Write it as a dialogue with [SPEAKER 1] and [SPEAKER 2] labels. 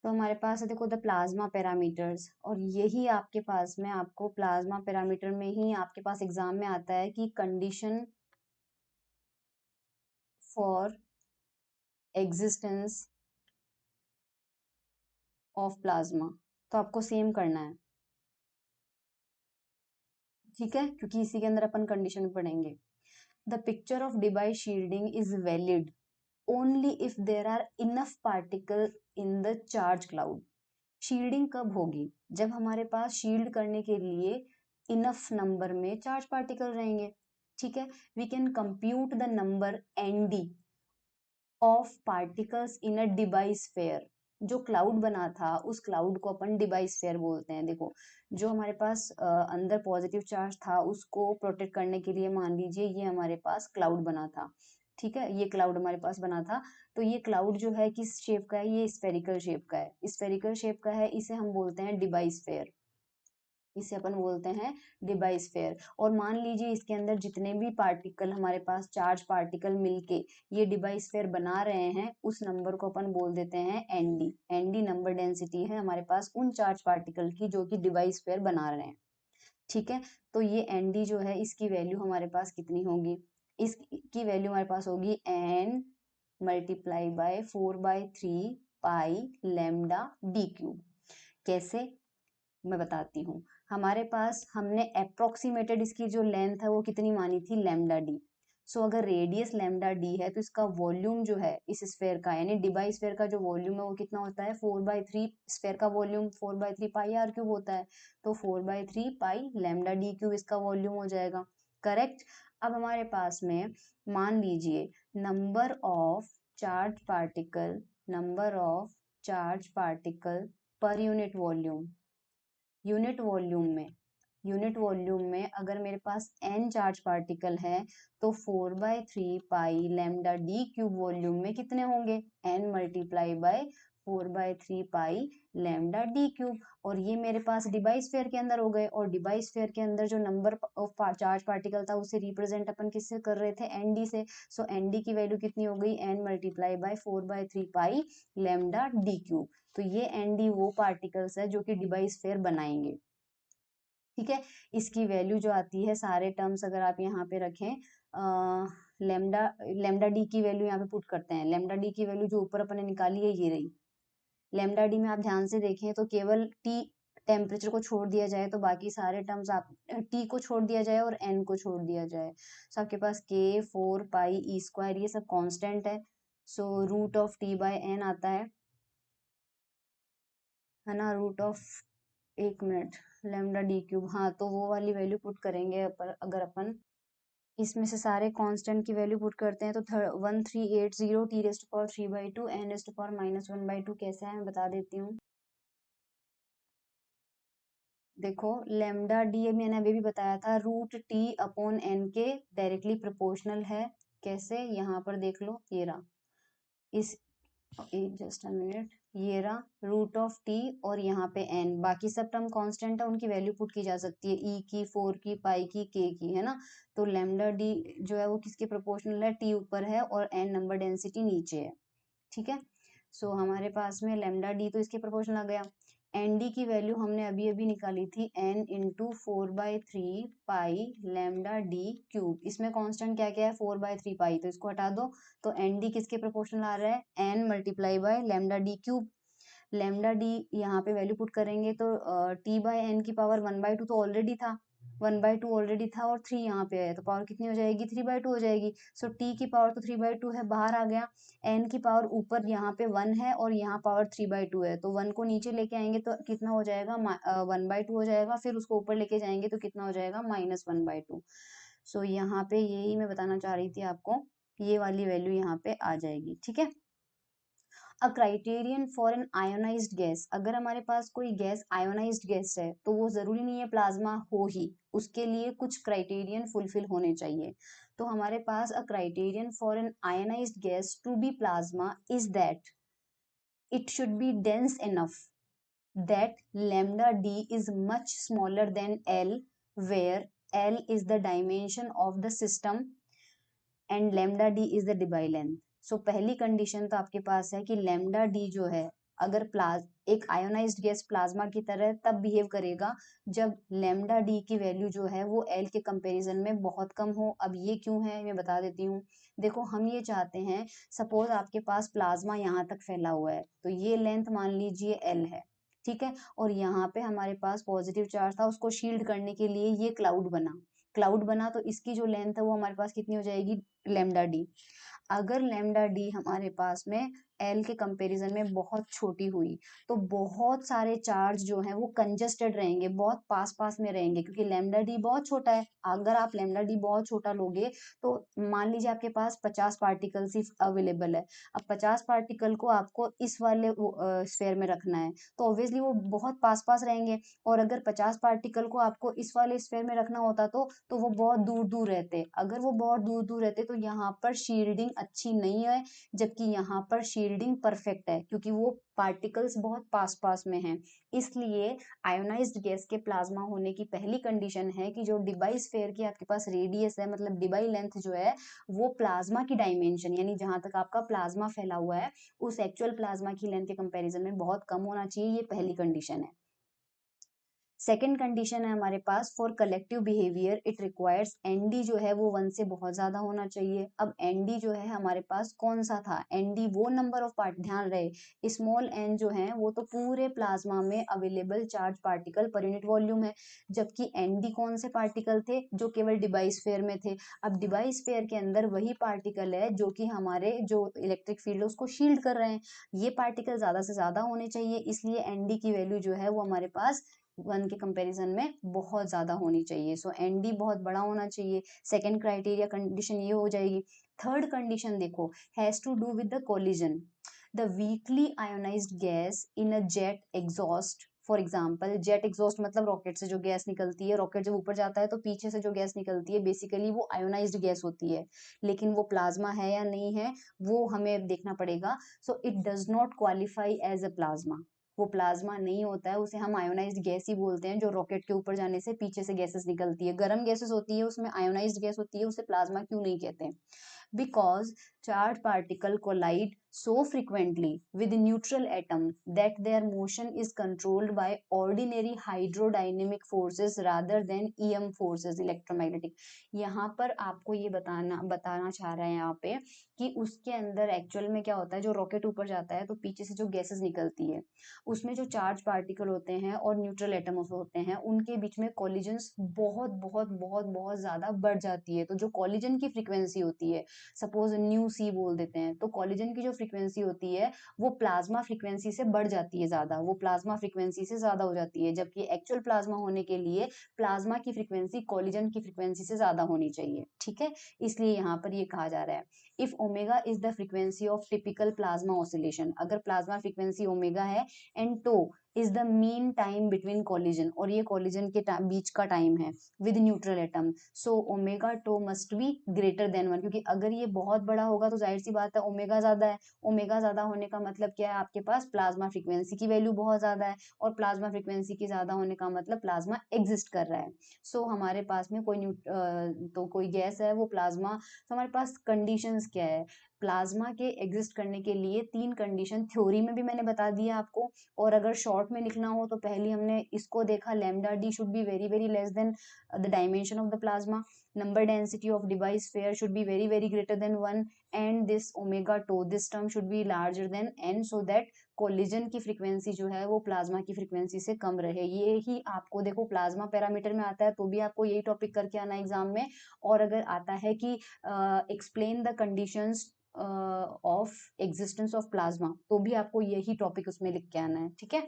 [SPEAKER 1] तो हमारे पास है देखो द प्लाज्मा पैरामीटर्स, और यही आपके पास में आपको प्लाज्मा पैरामीटर में ही आपके पास एग्जाम में आता है कि condition for existence of plasma, तो आपको सेम करना है, ठीक है, क्योंकि इसी के अंदर अपन कंडीशन पढ़ेंगे। The picture of device shielding is valid only if there are enough particle in the charge cloud. Shielding कब होगी? जब हमारे पास शील्ड करने के लिए इनफ नंबर में चार्ज पार्टिकल रहेंगे, ठीक है। We can compute the number ND of particles in a device per. जो क्लाउड बना था उस क्लाउड को अपन डिवाइस पेयर बोलते हैं। देखो, जो हमारे पास अंदर पॉजिटिव चार्ज था उसको प्रोटेक्ट करने के लिए मान लीजिए ये हमारे पास क्लाउड बना था, ठीक है, ये क्लाउड हमारे पास बना था। तो ये क्लाउड जो है किस शेप का है? ये स्फेरिकल शेप का है, स्फेरिकल शेप का है, इसे हम बोलते हैं डिवाइस पेयर, इसे अपन बोलते हैं डिवाइस पेयर। और मान लीजिए इसके अंदर जितने भी पार्टिकल हमारे पास चार्ज पार्टिकल मिलके ये डिवाइस पेयर बना रहे हैं, उस नंबर को अपन बोल देते हैं एनडी। एनडी नंबर डेंसिटी है हमारे पास उन चार्ज पार्टिकल की जो कि डिवाइस पेयर बना रहे हैं, ठीक है। तो ये एनडी जो है इसकी वैल्यू हमारे पास कितनी होगी? इसकी वैल्यू हमारे पास होगी N multiply by 4/3 pi lambda D cube. कैसे? मैं बताती हूँ। हमारे पास हमने अप्रोक्सीमेटेड इसकी जो लेंथ है वो कितनी मानी थी? Lambda D. सो अगर रेडियस लैम्डा डी है तो इसका वॉल्यूम जो है इस स्फेयर का, यानी डिवाइस स्फेयर का जो वॉल्यूम है वो कितना होता है? 4/3। स्फेयर का वॉल्यूम 4/3 पाई आर क्यूब होता है, तो 4/3 पाई लैम्डा डी क्यूब इसका वॉल्यूम हो जाएगा, करेक्ट। अब हमारे पास में मान लीजिए number of charge particle, number of charge particle per unit volume, unit volume में अगर मेरे पास n चार्ज पार्टिकल है तो 4/3 pi lambda D cube volume में कितने होंगे? n multiply by 4/3 pi lambda D cube. और ये मेरे पास डिवाइस पेयर के अंदर हो गए, और डिवाइस पेयर के अंदर जो नंबर ऑफ चार्ज पार्टिकल था उसे रिप्रेजेंट अपन किससे कर रहे थे? एनडी से। सो एनडी की वैल्यू कितनी हो गई? n multiply by 4/3 pi lambda D cube. तो ये एनडी वो पार्टिकल्स है जो कि डिवाइस पेयर बनाएंगे, ठीक है। इसकी वैल्यू जो आती है, सारे टर्म्स अगर आप यहाँ पे रखें, लेमडा लेमडा डी की वैल्यू यहाँ पे पुट करते हैं। लेमडा डी की वैल्यू जो ऊपर अपन ने निकाली है ये रही। लेमडा डी में आप ध्यान से देखें तो केवल टी टेम्परेचर को छोड़ दिया जाए तो बाकी सारे टर्म्स आप टी को छोड़ दिया जाए और एन को छोड़ दिया जाए, सो आपके पास के 4 पाई ई स्क्वायर ये सब कांस्टेंट है। So root of T by N आता है ना, रूट ऑफ, एक मिनट, लेमडा डी क्यूब, हाँ, तो वो वाली वैल्यू पुट करेंगे अगर अपन इसमें से सारे कांस्टेंट की वैल्यू पुट करते हैं तो 1380 T rest power 3/2 N rest power -1/2 कैसे है मैं बता देती हूँ। देखो लेमडा डी मैंने अभी भी बताया था, रूट टी अपॉन एन के डायरेक्टली प्रोपोर्शनल है। कैसे? यहाँ पर देख लो, ये रहा, इस जस्ट अ मिनट, ये रहा रूट ऑफ टी और यहाँ पे एन, बाकी सब टर्म कांस्टेंट है, उनकी वैल्यू पुट की जा सकती है, ई की, 4 की, पाई की, के की, है ना। तो लेमडा डी जो है वो किसके प्रोपोर्शनल है? टी ऊपर है और एन नंबर डेंसिटी नीचे है, ठीक है। सो हमारे पास में लेमडा डी तो इसके प्रोपोर्शनल आ गया। एन डी की वैल्यू हमने अभी अभी निकाली थी N into 4/3 pi lambda D cube. इसमें कांस्टेंट क्या क्या है? 4/3 पाई, तो इसको हटा दो। तो एन डी किसके प्रोपोर्शनल आ रहा है? N multiply by lambda D cube. Lambda D यहाँ पे वैल्यू पुट करेंगे तो टी बाय एन की पावर 1/2 तो ऑलरेडी था, 1/2 ऑलरेडी था, और 3 यहाँ पे है तो पावर कितनी हो जाएगी? 3/2 हो जाएगी। सो टी की पावर तो 3/2 है, बाहर आ गया। एन की पावर ऊपर यहाँ पे 1 है और यहाँ पावर 3/2 है, तो 1 को नीचे लेके आएंगे तो कितना हो जाएगा? 1/2 हो जाएगा। फिर उसको ऊपर लेके जाएंगे तो कितना हो जाएगा? -1/2। सो यहाँ पे यही मैं बताना चाह रही थी आपको, ये वाली वैल्यू यहाँ पे आ जाएगी, ठीक है। A criterion for an ionised gas, अगर हमारे पास कोई गैस आयोनाइज्ड गैस है तो वो जरूरी नहीं है प्लाज्मा हो ही, उसके लिए कुछ क्राइटेरियन फुलफिल होने चाहिए। तो हमारे पास a criterion for an ionised gas to be plasma is that it should be dense enough that lambda d is much smaller than L, where L is the dimension of the system and lambda d is the Debye length। सो पहली condition तो आपके पास है कि lambda d जो है अगर एक ionised gas plasma की तरह तब बिहेव करेगा जब लैम्डा डी की वैल्यू जो है वो एल के कंपैरिजन में बहुत कम हो। अब ये क्यों है मैं बता देती हूँ। देखो हम ये चाहते हैं, सपोज आपके पास प्लाज्मा यहाँ तक फैला हुआ है, तो ये लेंथ मान लीजिए एल है, ठीक है, और यहाँ पे हमारे पास पॉजिटिव चार्ज था, उसको शील्ड करने के लिए ये क्लाउड बना, तो इसकी जो लेंथ है वो हमारे पास कितनी हो जाएगी, लैम्डा डी। अगर लैम्डा डी हमारे पास में एल के कंपैरिजन में बहुत छोटी हुई, तो बहुत सारे चार्ज जो हैं वो कंजस्टेड रहेंगे, बहुत पास पास में रहेंगे, क्योंकि लैम्डा डी बहुत छोटा है। अगर आप लैम्डा डी बहुत छोटा लोगे तो मान लीजिए आपके पास 50 पार्टिकल सिर्फ अवेलेबल है। अब 50 पार्टिकल को आपको इस वाले स्फेयर में रखना है, तो ऑब्वियसली वो बहुत पास पास रहेंगे, और अगर 50 पार्टिकल को आपको इस वाले स्फेयर में रखना होता तो वो बहुत दूर दूर रहते। अगर वो बहुत दूर दूर रहते तो यहाँ पर शील्डिंग अच्छी नहीं है, जबकि यहाँ पर शील्डिंग परफेक्ट है, क्योंकि वो पार्टिकल्स बहुत पास पास में हैं। इसलिए आयोनाइज्ड गैस के प्लाज्मा होने की पहली कंडीशन है कि जो डिबाई स्फेयर की आपके पास रेडियस है, मतलब डिबाई लेंथ जो है, वो प्लाज्मा की डायमेंशन यानी जहां तक आपका प्लाज्मा फैला हुआ है उस एक्चुअल प्लाज्मा की लेंथ के कंपैरिजन में बहुत कम होना चाहिए। ये पहली कंडीशन है। सेकेंड कंडीशन है हमारे पास, for collective behaviour it requires ND जो है वो 1 से बहुत ज्यादा होना चाहिए। अब एनडी जो है हमारे पास कौन सा था, एनडी वो नंबर ऑफ पार्ट, ध्यान रहे स्मॉल एन जो है वो तो पूरे प्लाज्मा में available charge particle per unit volume है, जबकि एनडी कौन से पार्टिकल थे, जो केवल डिवाइस स्फीयर में थे। अब डिवाइस स्फीयर के अंदर वही पार्टिकल है जो कि हमारे जो इलेक्ट्रिक फील्ड है उसको शील्ड कर रहे हैं, ये पार्टिकल ज्यादा से ज्यादा होने चाहिए, इसलिए एनडी की वैल्यू जो है वो हमारे पास 1 के कंपैरिजन में बहुत ज्यादा होनी चाहिए। सो एनडी बहुत बड़ा होना चाहिए। सेकेंड क्राइटेरिया कंडीशन ये हो जाएगी। थर्ड कंडीशन देखो, has to do with the collision, the weakly ionised gas in a jet exhaust. For example jet exhaust मतलब रॉकेट से जो गैस निकलती है, रॉकेट जब ऊपर जाता है तो पीछे से जो गैस निकलती है बेसिकली वो आयोनाइज्ड गैस होती है, लेकिन वो प्लाज्मा है या नहीं है वो हमें देखना पड़ेगा। So it does not qualify as a plasma, वो प्लाज्मा नहीं होता है, उसे हम आयोनाइज्ड गैस ही बोलते हैं। जो रॉकेट के ऊपर जाने से पीछे से गैसेस निकलती है, गर्म गैसेस होती है, उसमें आयोनाइज्ड गैस होती है, उसे प्लाज्मा क्यों नहीं कहते? Because charged particle collide so frequently with neutral atom that their motion is controlled by ordinary hydrodynamic forces rather than EM forces, electromagnetic। यहाँ पर आपको ये बताना चाह रहे हैं यहाँ पे कि उसके अंदर एक्चुअल में क्या होता है, जो रॉकेट ऊपर जाता है तो पीछे से जो गैसेस निकलती है उसमें जो चार्ज पार्टिकल होते हैं और न्यूट्रल एटम्स होते हैं उनके बीच में कॉलिजन्स बहुत बहुत बहुत बहुत ज्यादा बढ़ जाती है। तो जो कॉलिजन की फ्रीक्वेंसी होती है, सपोज न्यू सी बोल देते हैं, तो कॉलिजन की जो फ्रीक्वेंसी होती है वो प्लाज्मा फ्रीक्वेंसी से बढ़ जाती है, ज्यादा, वो प्लाज्मा फ्रीक्वेंसी से ज्यादा हो जाती है, जबकि एक्चुअल प्लाज्मा होने के लिए प्लाज्मा की फ्रीक्वेंसी कॉलिजन की फ्रीक्वेंसी से ज्यादा होनी चाहिए, ठीक है। इसलिए यहाँ पर ये कहा जा रहा है, if omega is the frequency of typical plasma oscillation, अगर प्लाज्मा फ्रीक्वेंसी ओमेगा है and tau is the mean time between collision, और ये कॉलिजन के बीच का टाइम है with neutral atom, so omega tau must be greater than 1, क्योंकि अगर ये बहुत बड़ा होगा तो जाहिर सी बात है ओमेगा ज्यादा है, ओमेगा ज्यादा होने का मतलब क्या है, आपके पास प्लाज्मा फ्रीक्वेंसी की वैल्यू बहुत ज्यादा है, और प्लाज्मा फ्रीक्वेंसी के ज्यादा होने का मतलब प्लाज्मा एग्जिस्ट कर रहा है। सो हमारे पास में तो कोई गैस है वो प्लाज्मा, तो हमारे पास कंडीशंस क्या है, प्लाज्मा के एग्जिस्ट करने के लिए 3 कंडीशन थ्योरी में भी मैंने बता दिया आपको, और अगर शॉर्ट में लिखना हो तो पहले हमने इसको देखा, lambda D should be very very less than the dimension of the plasma, number density of device pair should be very very greater than 1, and this omega 2 this term should be larger than n, so that collision की frequency जो है वो plasma की frequency से कम रहे। ये ही आपको देखो प्लाज्मा पैरामीटर में आता है तो भी आपको यही टॉपिक करके आना एग्जाम में, और अगर आता है कि explain the conditions of existence of plasma तो भी आपको यही टॉपिक उसमें लिख के आना है, ठीक है।